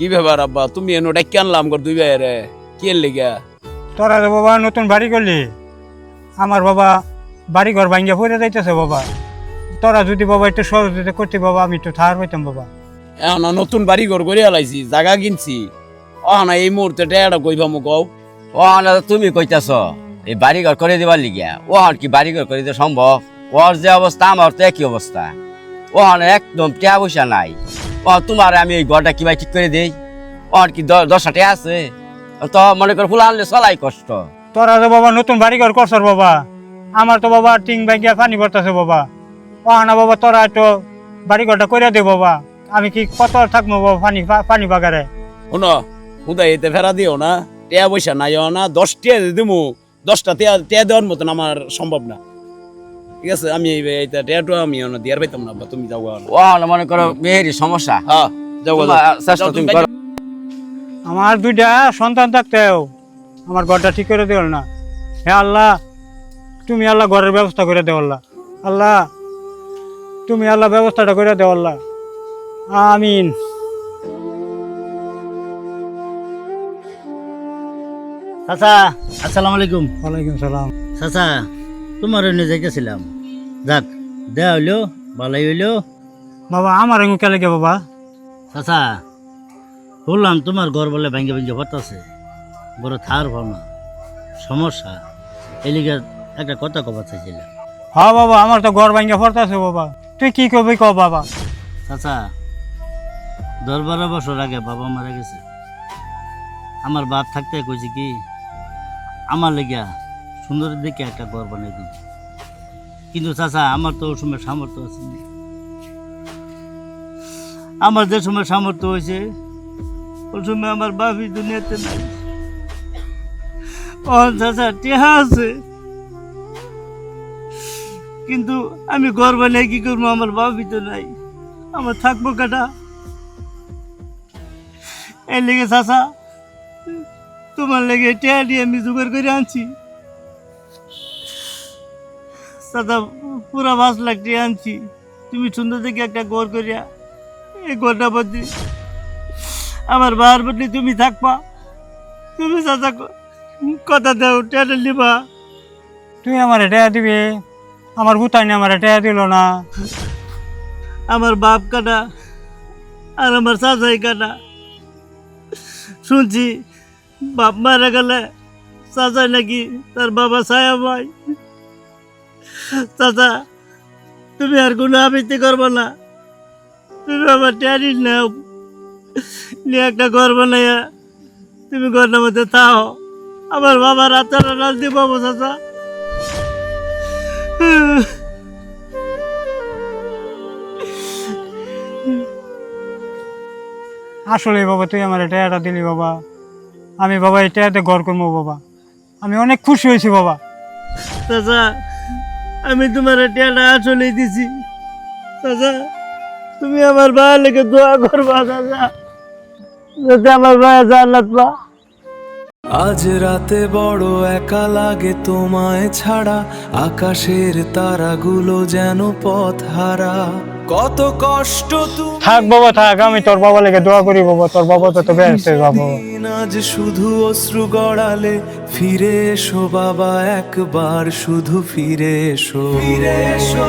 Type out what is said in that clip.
কি ব্যাপার আব্বা, তুমি এনো ডাকি আনলাম গর দুই ভাইয়েরে, কি এর লিগা? তোরা যে বাবা নতুন বাড়ি করলি, আমার বাবা বাড়ি ঘর ভাঙ্গিয়া পড়ে যাইতেছে বাবা। তোরা যদি বাবা একটু সহযোগিতা করতে বাবা, আমি একটু থার হইতাম বাবা। এখন নতুন বাড়ি ঘর করে আলাইছি, জায়গা কিনছি, না এই মুহূর্তে টেয়াটা কইবা মু কও। তুমি কইতাছ এই বাড়িঘর করে দিবার লিগিয়া, ওহন কি বাড়িঘর করে দিতে সম্ভব? ওর যে অবস্থা আমার তো একই অবস্থা। ওহন একদম টেয়া পয়সা নাই। তোমার আমি এই ঘরটা কিভাবে ঠিক করে দেই? ওহন কি 10টা টেয়া আছে? তো মনে কর ফুলা আনলে চলাই কষ্ট। তোরা যে বাবা নতুন বাড়ি ঘর করছর বাবা, আমার তো বাবা টিং ভাঙ্গিয়া পানি পড়তেছে বাবা। না বাবা, তোরা একটু বাড়ি ঘরটা করে দে বাবা। আমি কি কত আর থাকবো বাবা পানি বাগারে? শোনো, হুদা এতে ফেরা দিও না, টেয়া পয়সা নাই না, 10 টিয়া দিমু, 10টা টেয়া দেওয়ার মতন আমার সম্ভব না। ঠিক আছে, আমি এইটা টেয়াটা আমি দিয়ার পাইতাম না আব্বা, তুমি যাও। ওহন মনে করো মেহেরই সমস্যা। হ্যাঁ যাও, চেষ্টা তুমি করো। আমার 2টা সন্তান থাকতেও আমার ঘরটা ঠিক করে দেওয়াল না। হে আল্লাহ, তুমি আল্লাহ ঘরের ব্যবস্থা করে দেও আল্লাহ। আল্লাহ, তুমি আল্লাহ ব্যবস্থাটা করে দেও আল্লাহ। আমিন। চাচা আসসালামু আলাইকুম। ওয়ালাইকুম সালাম। চাচা তোমার এনে যাইতেছিলাম, যাক দেয়া হইলো, ভালাই হইলো। বাবা আমার এমন কে লাগে বাবা? চাচা বললাম তোমার ঘর বলে ভেঙে ভেঙে পড়তেছে, বড় থার ভাবনা সমস্যা, এই লিগে একটা কথা কবার চাইছিলাম। হ্যাঁ বাবা, আমার তো ঘর ভাঙ্গা পড়তেছে বাবা। তুই কি করবি ক বাবা? চাচা 10-12 বছর আগে বাবা মারা গেছে। আমার বাপ থাকতে কইছে কি আমার লেগিয়া সুন্দর দেখে একটা ঘর বানিয়ে দিই, কিন্তু চাচা আমার তো ওই সময় সামর্থ্য আছে না। আমার যে সময় সামর্থ্য হয়েছে ওই সময় আমার বাপি দুনিয়াতে নাই। ও চাচা টেহা আছে, কিন্তু আমি ঘর বানিয়ে কি করবো? আমার বাপি তো নাই, আমার থাকবো কাটা। এই লেগে চাচা তোমার লেগে টেহা দিয়ে আমি জোগাড় করে আনছি। চাচা পুরা 5 লাখ টাকা আনছি, তুমি সুন্দর দেখে একটা ঘর করিয়া এই ঘরটা বদলি আমার বার বদলি তুমি থাকবা। তুমি চাচা কথা দাও টেহা নিবা। তুই আমার এটা দিবি? আমার বুতাই আমার এটা দিল না। আমার বাপ কাটা আর আমার চাচাই কাটা। শুনছি বাপ মারা গেলে চাচাই নাকি তার বাবা ছায়া ভাই। চাচা তুমি আর কোনো আবৃত্তি করবো না, তুমি আমার ট্যারি নাও নিয়ে একটা ঘর বানাইয়া তুমি ঘরটার মধ্যে থাও। আমার বাবা রাতের রাত দিব চাচা। আসলে বাবা তুই আমার এটা দিলি বাবা। আমি বাবা এটাতে ঘর করবো বাবা। আমি অনেক খুশি হয়েছি বাবা। চাচা আমি তোমার টেয়াটা আসলে দিছি। চাচা তুমি আমার ভাই লেগে দোয়া করবা চাচা, যাতে আমার ভাই জান্নাত পা। আজ রাতে বড় একা লাগে তোমায় ছাড়া, আকাশের তারাগুলো যেন পথ হারা। কত কষ্ট তুমি থাক বাবা থাক, আমি তোর বাবা লেগে দোয়া করি বাবা। তোর বাবা তো ব্যস্ত বাবা। আজ শুধু অশ্রু গড়ালে ফিরে এসো বাবা, একবার শুধু ফিরে এসো, ফিরে এসো।